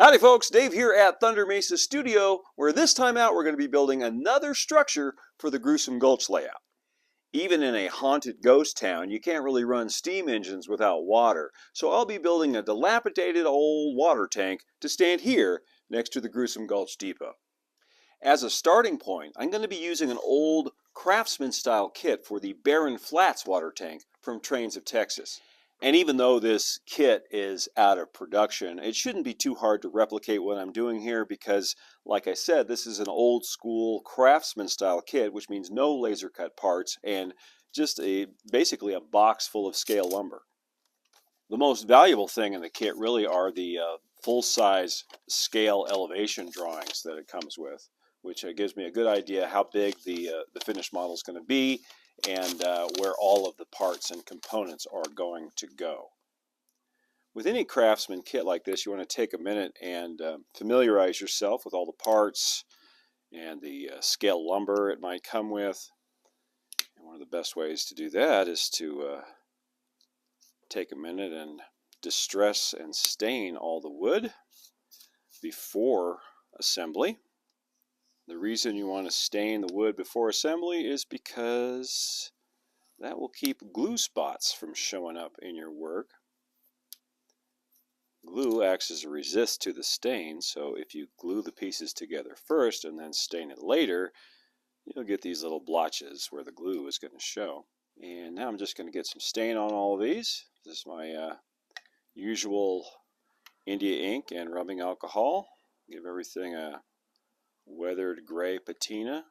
Howdy folks, Dave here at Thunder Mesa Studio, where this time out we're going to be building another structure for the Gruesome Gulch layout. Even in a haunted ghost town, you can't really run steam engines without water, so I'll be building a dilapidated old water tank to stand here next to the Gruesome Gulch depot. As a starting point, I'm going to be using an old craftsman style kit for the Barren Flats water tank from Trains of Texas. And even though this kit is out of production, it shouldn't be too hard to replicate what I'm doing here because, like I said, this is an old school craftsman style kit, which means no laser cut parts and just basically a box full of scale lumber. The most valuable thing in the kit really are the full-size scale elevation drawings that it comes with, which gives me a good idea how big the finished model is going to be and where all of the parts and components are going to go. With any craftsman kit like this, you want to take a minute and familiarize yourself with all the parts and the scale lumber it might come with. And one of the best ways to do that is to take a minute and distress and stain all the wood before assembly. The reason you want to stain the wood before assembly is because that will keep glue spots from showing up in your work. Glue acts as a resist to the stain, so if you glue the pieces together first and then stain it later, you'll get these little blotches where the glue is going to show. And now I'm just going to get some stain on all of these. This is my usual India ink and rubbing alcohol. Give everything a weathered gray patina.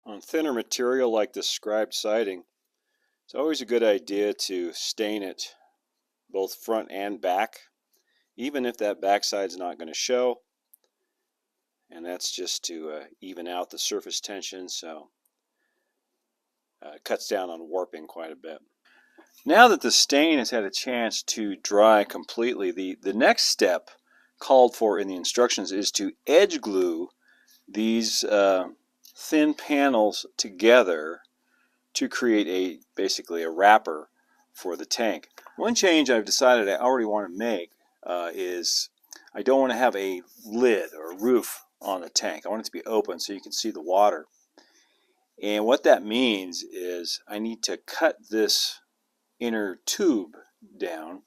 On thinner material like this scribed siding, it's always a good idea to stain it both front and back, even if that backside's not going to show. And that's just to even out the surface tension, so it cuts down on warping quite a bit. Now that the stain has had a chance to dry completely, the next step called for in the instructions is to edge glue these thin panels together to create basically a wrapper for the tank. One change I've decided I already want to make is I don't want to have a lid or a roof on the tank. I want it to be open so you can see the water. And what that means is I need to cut this inner tube down.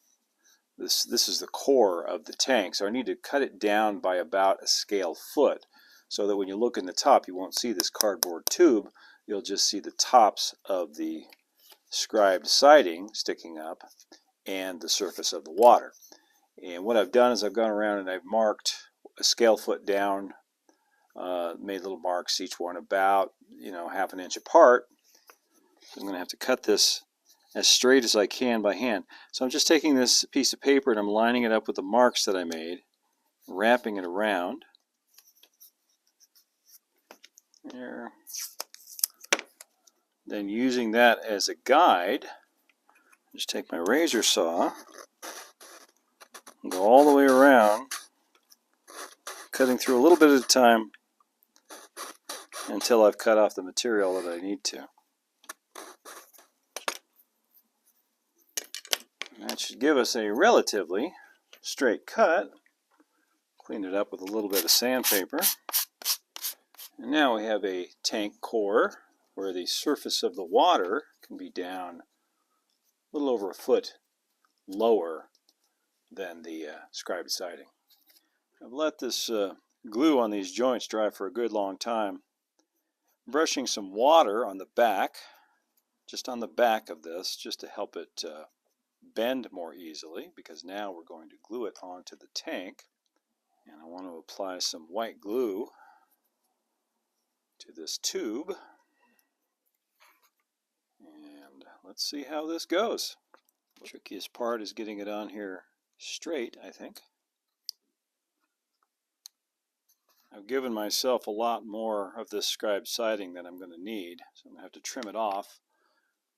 This is the core of the tank, so I need to cut it down by about a scale foot, so that when you look in the top, you won't see this cardboard tube. You'll just see the tops of the scribed siding sticking up and the surface of the water. And what I've done is I've gone around and I've marked a scale foot down, made little marks, each one about, half an inch apart. I'm going to have to cut this as straight as I can by hand. So I'm just taking this piece of paper and I'm lining it up with the marks that I made, wrapping it around. There. Then using that as a guide, just take my razor saw and go all the way around, cutting through a little bit at a time until I've cut off the material that I need to. That should give us a relatively straight cut. Clean it up with a little bit of sandpaper. And now we have a tank core where the surface of the water can be down a little over a foot lower than the scribed siding. I've let this glue on these joints dry for a good long time. I'm brushing some water on the back, just on the back of this, just to help it bend more easily, because now we're going to glue it onto the tank. And I want to apply some white glue to this tube, and let's see how this goes. The trickiest part is getting it on here straight, I think. I've given myself a lot more of this scribed siding than I'm going to need, so I'm going to have to trim it off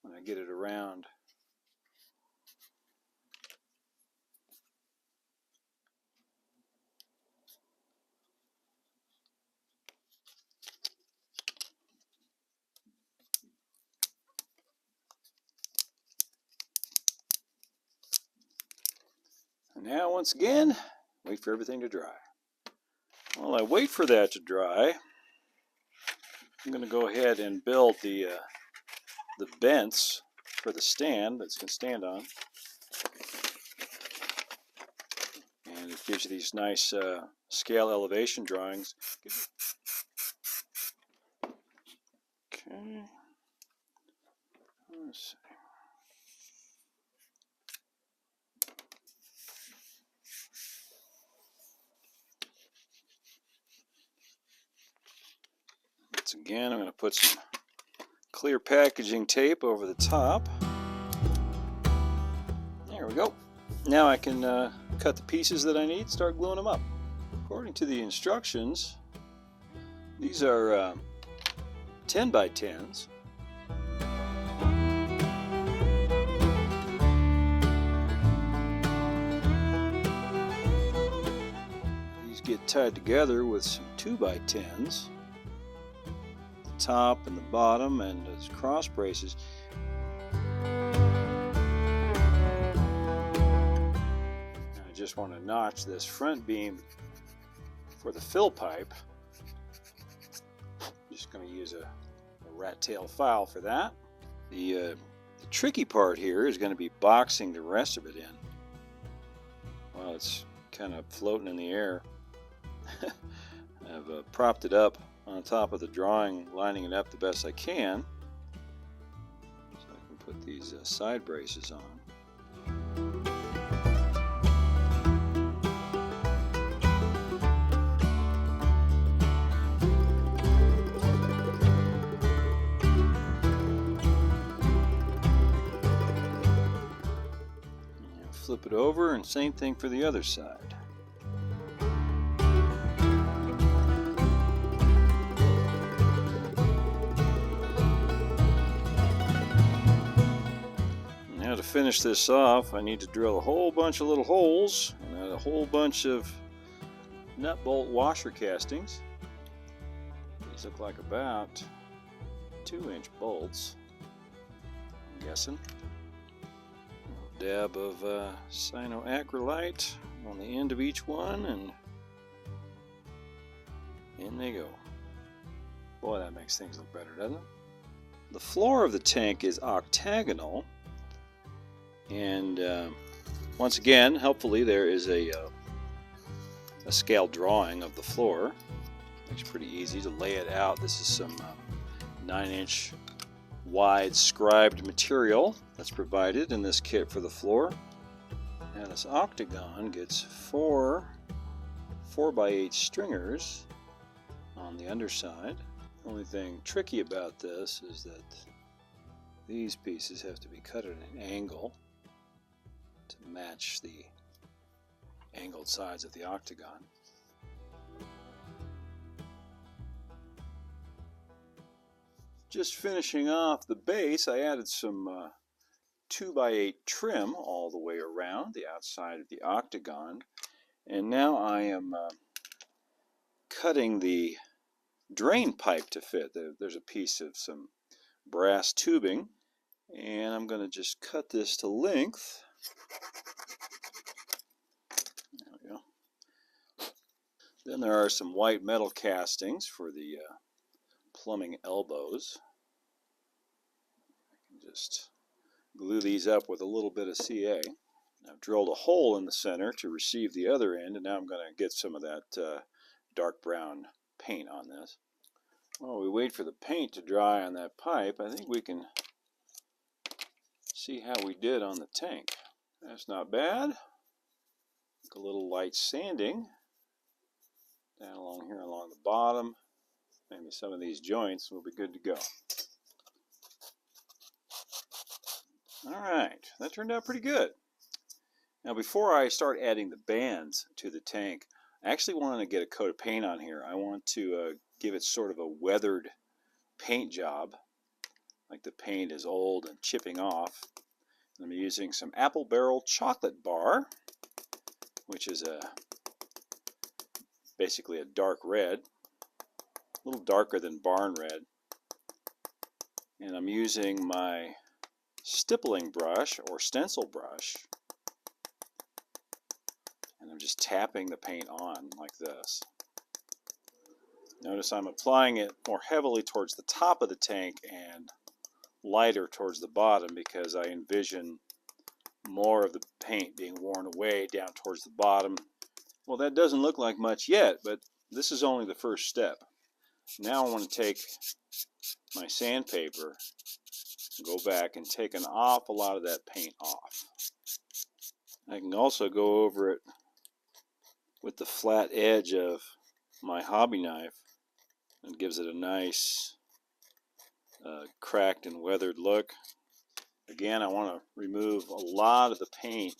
when I get it around. And now, once again, wait for everything to dry. While I wait for that to dry, I'm going to go ahead and build the vents for the stand that's going to stand on. And it gives you these nice scale elevation drawings. Okay. Let's see. Once again, I'm going to put some clear packaging tape over the top. There we go. Now I can cut the pieces that I need, start gluing them up. According to the instructions, these are 10 by 10s. These get tied together with some 2 by 10s. The top and the bottom, and as cross braces. I just want to notch this front beam for the fill pipe. Just going to use a rat tail file for that. The tricky part here is going to be boxing the rest of it in. Well, it's kind of floating in the air. I've propped it up on top of the drawing, lining it up the best I can, so I can put these side braces on. Flip it over, and same thing for the other side. Now to finish this off, I need to drill a whole bunch of little holes and add a whole bunch of nut bolt washer castings. These look like about 2-inch bolts, I'm guessing. Dab of cyanoacrylite on the end of each one, and in they go. Boy, that makes things look better, doesn't it? The floor of the tank is octagonal, and once again, helpfully, there is a scale drawing of the floor. It's pretty easy to lay it out. This is some 9-inch wide scribed material that's provided in this kit for the floor. And this octagon gets 4 4x8 stringers on the underside. The only thing tricky about this is that these pieces have to be cut at an angle to match the angled sides of the octagon. Just finishing off the base, I added some 2x8 trim all the way around the outside of the octagon. And now I am cutting the drain pipe to fit. There's a piece of some brass tubing, and I'm going to just cut this to length. There we go. Then there are some white metal castings for the plumbing elbows. I can just glue these up with a little bit of CA. I've drilled a hole in the center to receive the other end, and now I'm going to get some of that dark brown paint on this. While we wait for the paint to dry on that pipe, I think we can see how we did on the tank. That's not bad. A little light sanding down along here along the bottom. Maybe some of these joints will be good to go. Alright, that turned out pretty good. Now before I start adding the bands to the tank, I actually wanted to get a coat of paint on here. I want to give it sort of a weathered paint job, like the paint is old and chipping off. I'm using some Apple Barrel Chocolate Bar, which is basically a dark red, a little darker than barn red. And I'm using my stippling brush or stencil brush, and I'm just tapping the paint on like this. Notice I'm applying it more heavily towards the top of the tank and lighter towards the bottom because I envision more of the paint being worn away down towards the bottom. Well, that doesn't look like much yet, but this is only the first step. Now I want to take my sandpaper, go back and take an awful lot of that paint off. I can also go over it with the flat edge of my hobby knife. It gives it a nice cracked and weathered look. Again, I want to remove a lot of the paint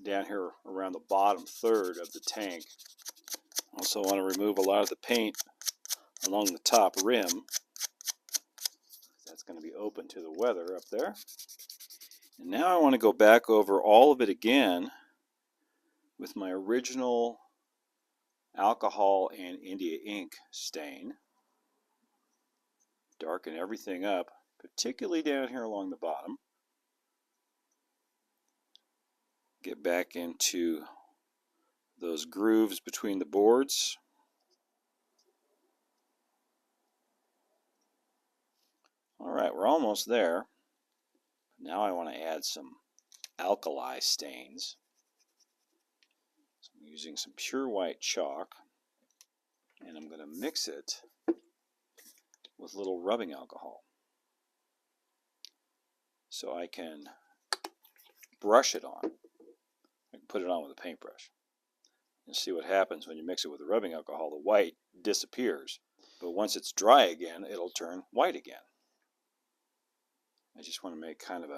down here around the bottom third of the tank. Also want to remove a lot of the paint along the top rim. That's going to be open to the weather up there. And now I want to go back over all of it again with my original alcohol and India ink stain. Darken everything up, particularly down here along the bottom. Get back into those grooves between the boards. Alright, we're almost there. Now I want to add some alkali stains. So I'm using some pure white chalk, and I'm going to mix it with a little rubbing alcohol so I can brush it on. I can put it on with a paintbrush and see what happens when you mix it with the rubbing alcohol. The white disappears, but once it's dry again, it'll turn white again. I just want to make kind of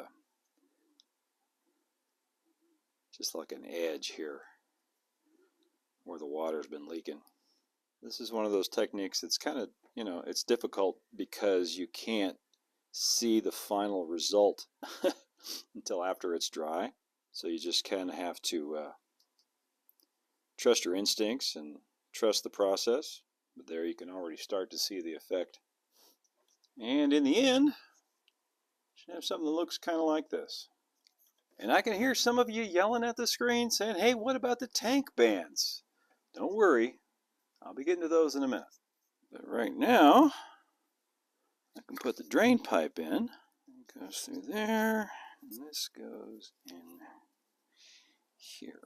just like an edge here where the water's been leaking. This is one of those techniques that's kind of, it's difficult because you can't see the final result until after it's dry. So you just kind of have to trust your instincts and trust the process. But there you can already start to see the effect. And in the end, you should have something that looks kind of like this. And I can hear some of you yelling at the screen saying, hey, what about the tank bands? Don't worry, I'll be getting to those in a minute. But right now, I can put the drain pipe in. It goes through there, and this goes in here.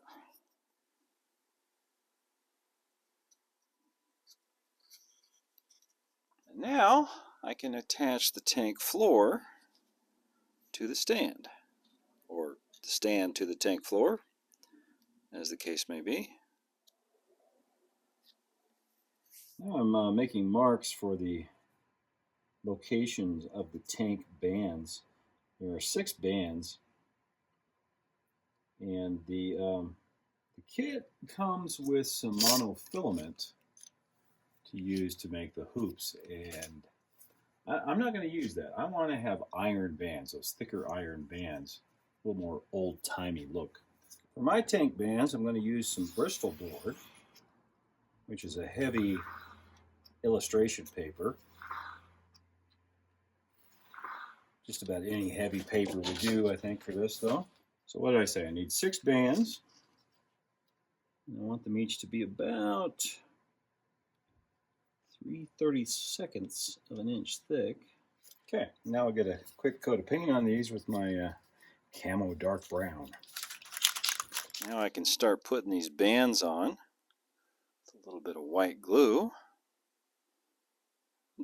And now I can attach the tank floor to the stand, or the stand to the tank floor, as the case may be. Now I'm making marks for the locations of the tank bands. There are 6 bands, and the kit comes with some monofilament to use to make the hoops, and I'm not going to use that. I want to have iron bands, those thicker iron bands, a little more old-timey look. For my tank bands, I'm going to use some Bristol board, which is a heavy illustration paper. Just about any heavy paper will do, I think, for this, though. So what did I say? I need 6 bands. And I want them each to be about 3/32 of an inch thick. Okay, now I'll get a quick coat of paint on these with my camo dark brown. Now I can start putting these bands on with a little bit of white glue.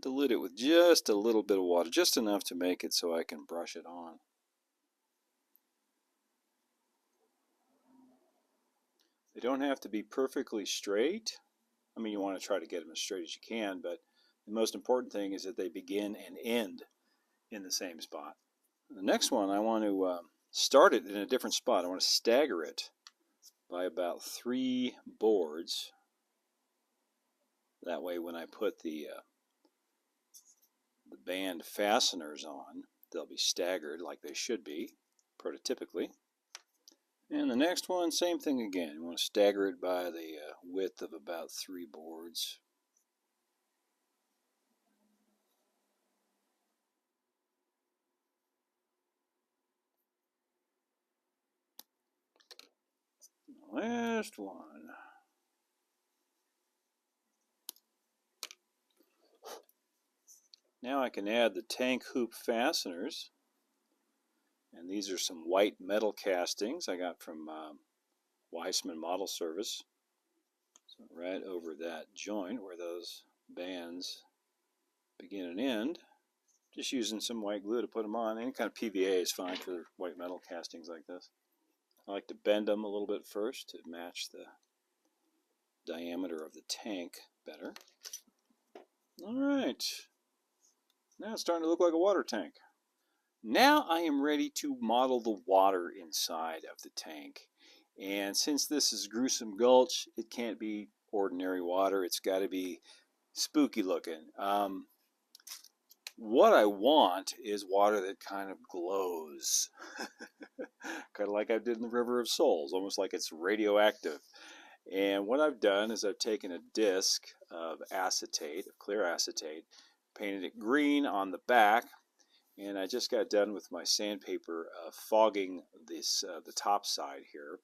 Dilute it with just a little bit of water, just enough to make it so I can brush it on. They don't have to be perfectly straight. I mean, you want to try to get them as straight as you can, but the most important thing is that they begin and end in the same spot. The next one, I want to start it in a different spot. I want to stagger it by about 3 boards. That way when I put the band fasteners on, they'll be staggered like they should be, prototypically. And the next one, same thing again. You want to stagger it by the width of about 3 boards. Last one. Now I can add the tank hoop fasteners. And these are some white metal castings I got from Weissman Model Service. So right over that joint where those bands begin and end, just using some white glue to put them on. Any kind of PVA is fine for white metal castings like this. I like to bend them a little bit first to match the diameter of the tank better. All right, now it's starting to look like a water tank. Now I am ready to model the water inside of the tank. And since this is Gruesome Gulch, it can't be ordinary water. It's got to be spooky looking. What I want is water that kind of glows. Kind of like I did in the River of Souls, almost like it's radioactive. And what I've done is I've taken a disc of acetate, of clear acetate, painted it green on the back, and I just got done with my sandpaper fogging this the top side here,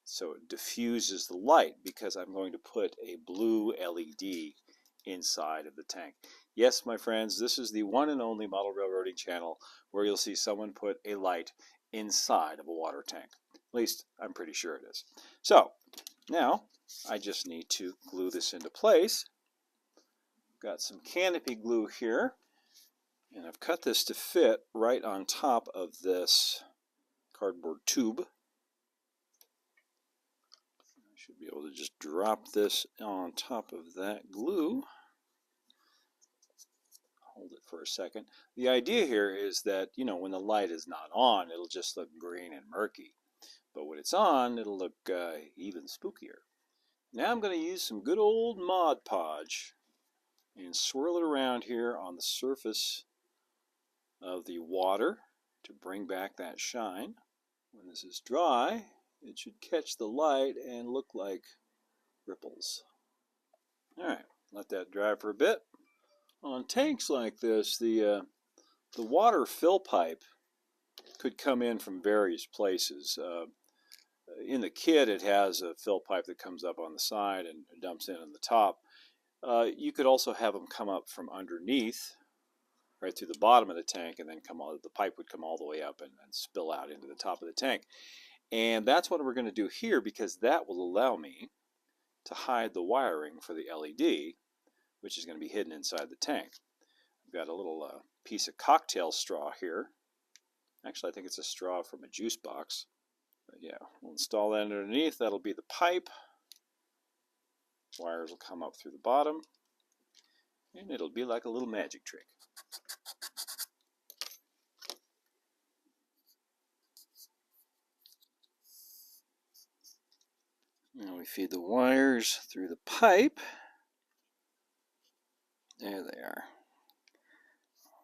so it diffuses the light because I'm going to put a blue LED inside of the tank. Yes, my friends, this is the one and only model railroading channel where you'll see someone put a light inside of a water tank. At least I'm pretty sure it is. So now I just need to glue this into place. Got some canopy glue here, and I've cut this to fit right on top of this cardboard tube. I should be able to just drop this on top of that glue. Hold it for a second. The idea here is that, you know, when the light is not on, it'll just look green and murky. But when it's on, it'll look even spookier. Now I'm going to use some good old Mod Podge and swirl it around here on the surface of the water to bring back that shine. When this is dry, it should catch the light and look like ripples. Alright, let that dry for a bit. On tanks like this, the water fill pipe could come in from various places. In the kit, it has a fill pipe that comes up on the side and dumps in on the top. You could also have them come up from underneath, right through the bottom of the tank, and then the pipe would come all the way up and spill out into the top of the tank. And that's what we're going to do here, because that will allow me to hide the wiring for the LED, which is going to be hidden inside the tank. I've got a little piece of cocktail straw here. Actually, I think it's a straw from a juice box. But yeah, we'll install that underneath. That'll be the pipe. Wires will come up through the bottom, and it'll be like a little magic trick. Now we feed the wires through the pipe. There they are.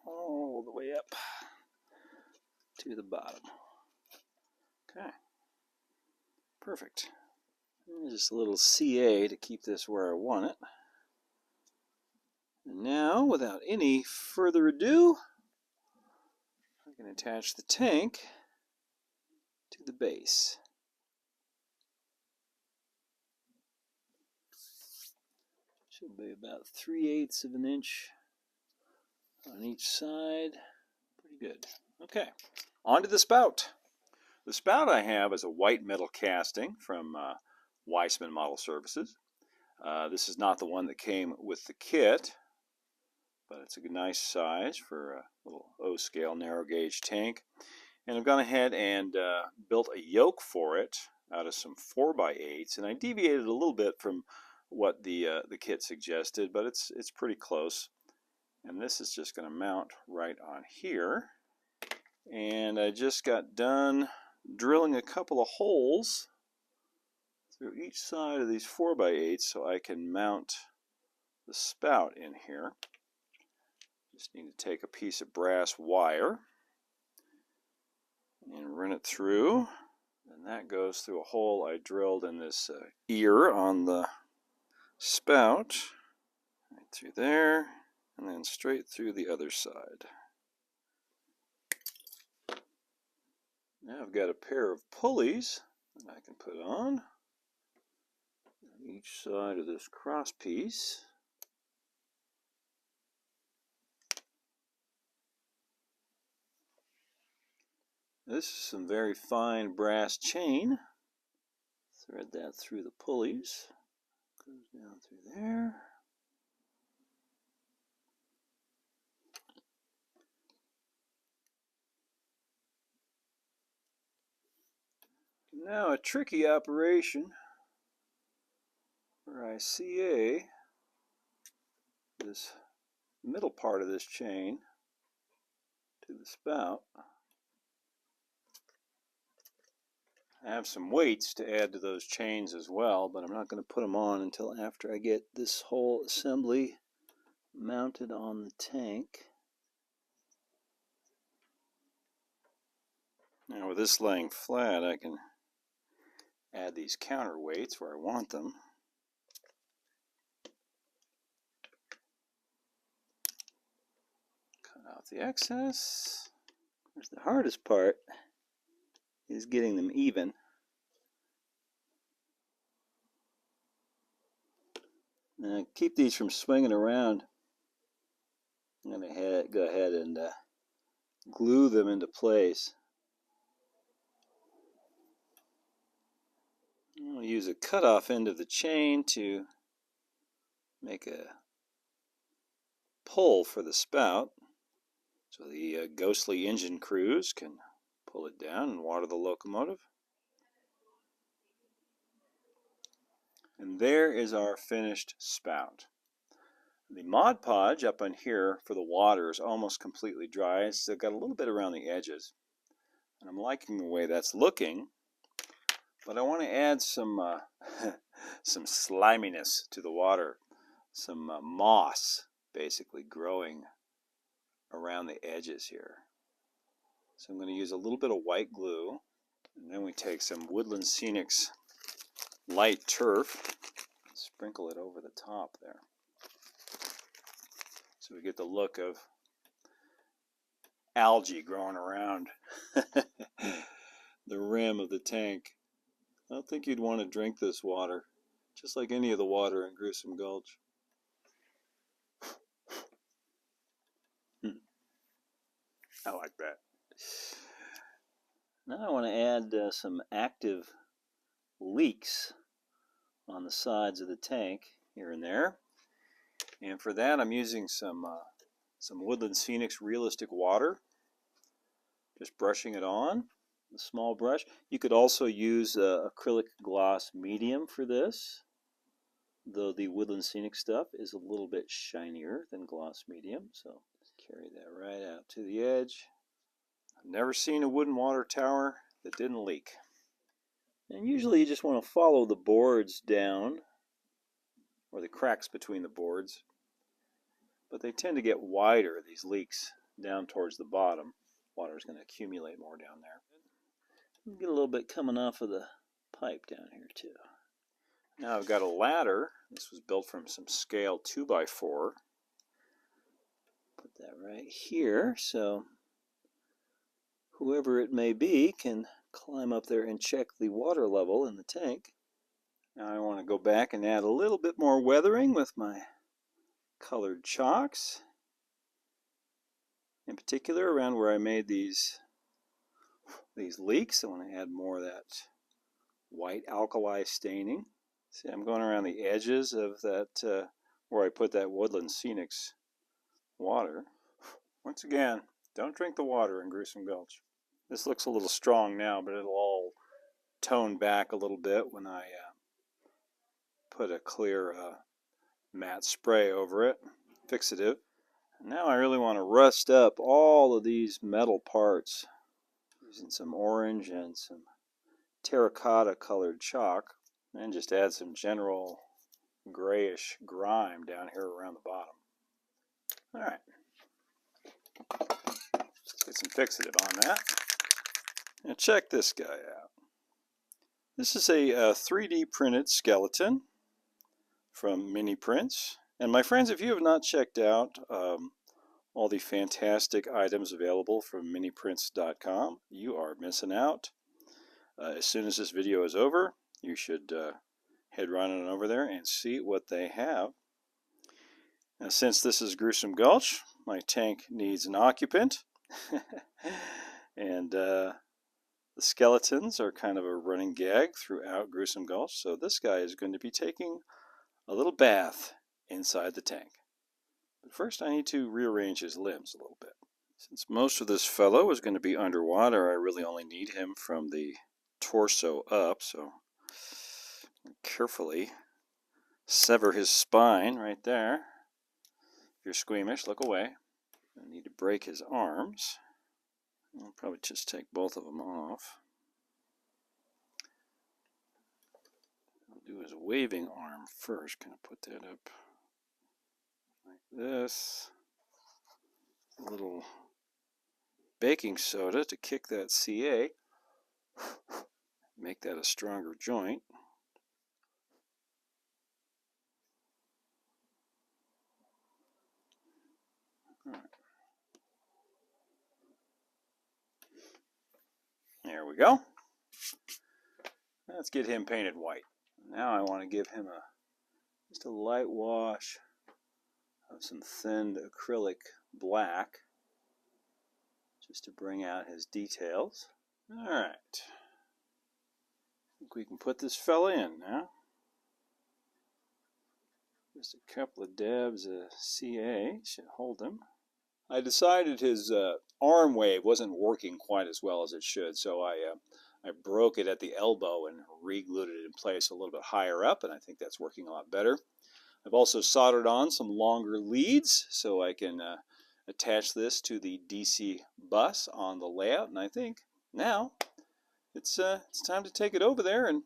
All the way up to the bottom. Okay. Perfect. And just a little CA to keep this where I want it. And now, without any further ado, I can attach the tank to the base. Should be about 3/8 of an inch on each side. Pretty good. Okay, on to the spout. The spout I have is a white metal casting from Weissman Model Services. This is not the one that came with the kit, but it's a nice size for a little O-scale narrow gauge tank. And I've gone ahead and built a yoke for it out of some 4x8s, and I deviated a little bit from what the kit suggested, but it's pretty close. And this is just going to mount right on here. And I just got done drilling a couple of holes through each side of these 4x8s so I can mount the spout in here. Just need to take a piece of brass wire and run it through, and that goes through a hole I drilled in this ear on the spout, right through there, and then straight through the other side. Now I've got a pair of pulleys that I can put on each side of this cross piece. This is some very fine brass chain. Thread that through the pulleys. Goes down through there. Now a tricky operation where I CA this middle part of this chain to the spout. I have some weights to add to those chains as well, but I'm not going to put them on until after I get this whole assembly mounted on the tank. Now with this laying flat, I can add these counterweights where I want them. Cut out the excess. Of course, the hardest part is getting them even. Now, keep these from swinging around. I'm going to go ahead and glue them into place. I'll use a cutoff end of the chain to make a pull for the spout, so the ghostly engine crews can pull it down and water the locomotive. And there is our finished spout. The Mod Podge up on here for the water is almost completely dry. It's still got a little bit around the edges. And I'm liking the way that's looking. But I want to add some some sliminess to the water. Some moss basically growing around the edges here. So I'm going to use a little bit of white glue. And then we take some Woodland Scenics light turf, sprinkle it over the top there. So we get the look of algae growing around the rim of the tank. I don't think you'd want to drink this water, just like any of the water in Gruesome Gulch. I like that. Now I want to add some active leaks on the sides of the tank here and there. And for that I'm using some Woodland Scenics realistic water. Just brushing it on, a small brush. You could also use acrylic gloss medium for this, though the Woodland Scenic stuff is a little bit shinier than gloss medium. So just carry that right out to the edge. I've never seen a wooden water tower that didn't leak. And usually you just want to follow the boards down, or the cracks between the boards. But they tend to get wider, these leaks, down towards the bottom. Water is going to accumulate more down there. Get a little bit coming off of the pipe down here too. Now I've got a ladder. This was built from some scale 2x4. Put that right here, so whoever it may be can climb up there and check the water level in the tank. Now I want to go back and add a little bit more weathering with my colored chalks. In particular, around where I made these leaks, I want to add more of that white alkali staining. See, I'm going around the edges of that, where I put that Woodland Scenics water. Once again, don't drink the water in Gruesome Gulch. This looks a little strong now, but it'll all tone back a little bit when I put a clear matte spray over it, fixative. And now I really want to rust up all of these metal parts using some orange and some terracotta colored chalk, and just add some general grayish grime down here around the bottom. Alright, let's get some fixative on that. Now check this guy out. This is a 3D printed skeleton from Mini Prints. And my friends, if you have not checked out all the fantastic items available from miniprints.com, you are missing out. As soon as this video is over, you should head right on over there and see what they have. Now, since this is Gruesome Gulch, my tank needs an occupant. And The skeletons are kind of a running gag throughout Gruesome Gulch, so this guy is going to be taking a little bath inside the tank. But first I need to rearrange his limbs a little bit. Since most of this fellow is going to be underwater, I really only need him from the torso up, so carefully sever his spine right there. If you're squeamish, look away. I need to break his arms. I'll probably just take both of them off. I'll do his waving arm first. Kind of put that up like this. A little baking soda to kick that CA. Make that a stronger joint. All right. There we go. Let's get him painted white. Now I want to give him just a light wash of some thinned acrylic black, just to bring out his details. All right. I think we can put this fella in now. Just a couple of dabs of CA should hold him. I decided his arm wave wasn't working quite as well as it should, so I broke it at the elbow and re-glued it in place a little bit higher up, and I think that's working a lot better. I've also soldered on some longer leads so I can attach this to the DC bus on the layout, and I think now it's time to take it over there and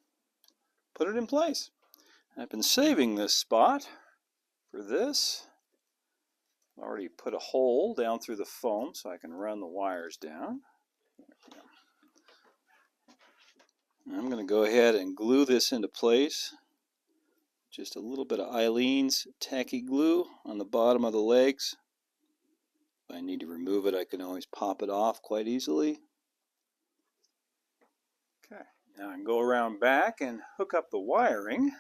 put it in place. I've been saving this spot for this. I've already put a hole down through the foam so I can run the wires down. I'm going to go ahead and glue this into place. Just a little bit of Eileen's tacky glue on the bottom of the legs. If I need to remove it, I can always pop it off quite easily. Okay, now I can go around back and hook up the wiring.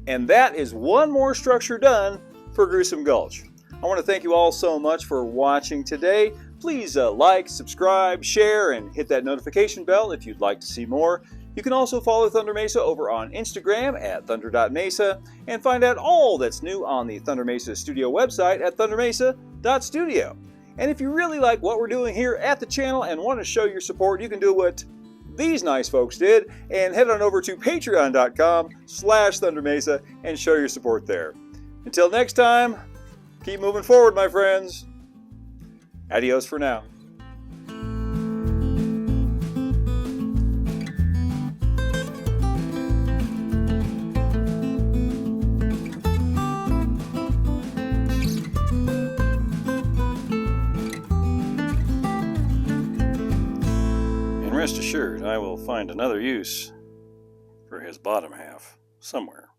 And that is one more structure done for Gruesome Gulch. I want to thank you all so much for watching today. Please like, subscribe, share, and hit that notification bell if you'd like to see more. You can also follow Thunder Mesa over on Instagram at thunder.mesa and find out all that's new on the Thunder Mesa Studio website at thundermesa.studio. And if you really like what we're doing here at the channel and want to show your support, you can do what these nice folks did and head on over to patreon.com/thundermesa and show your support there. Until next time, keep moving forward, my friends. Adios for now. Rest assured, I will find another use for his bottom half somewhere.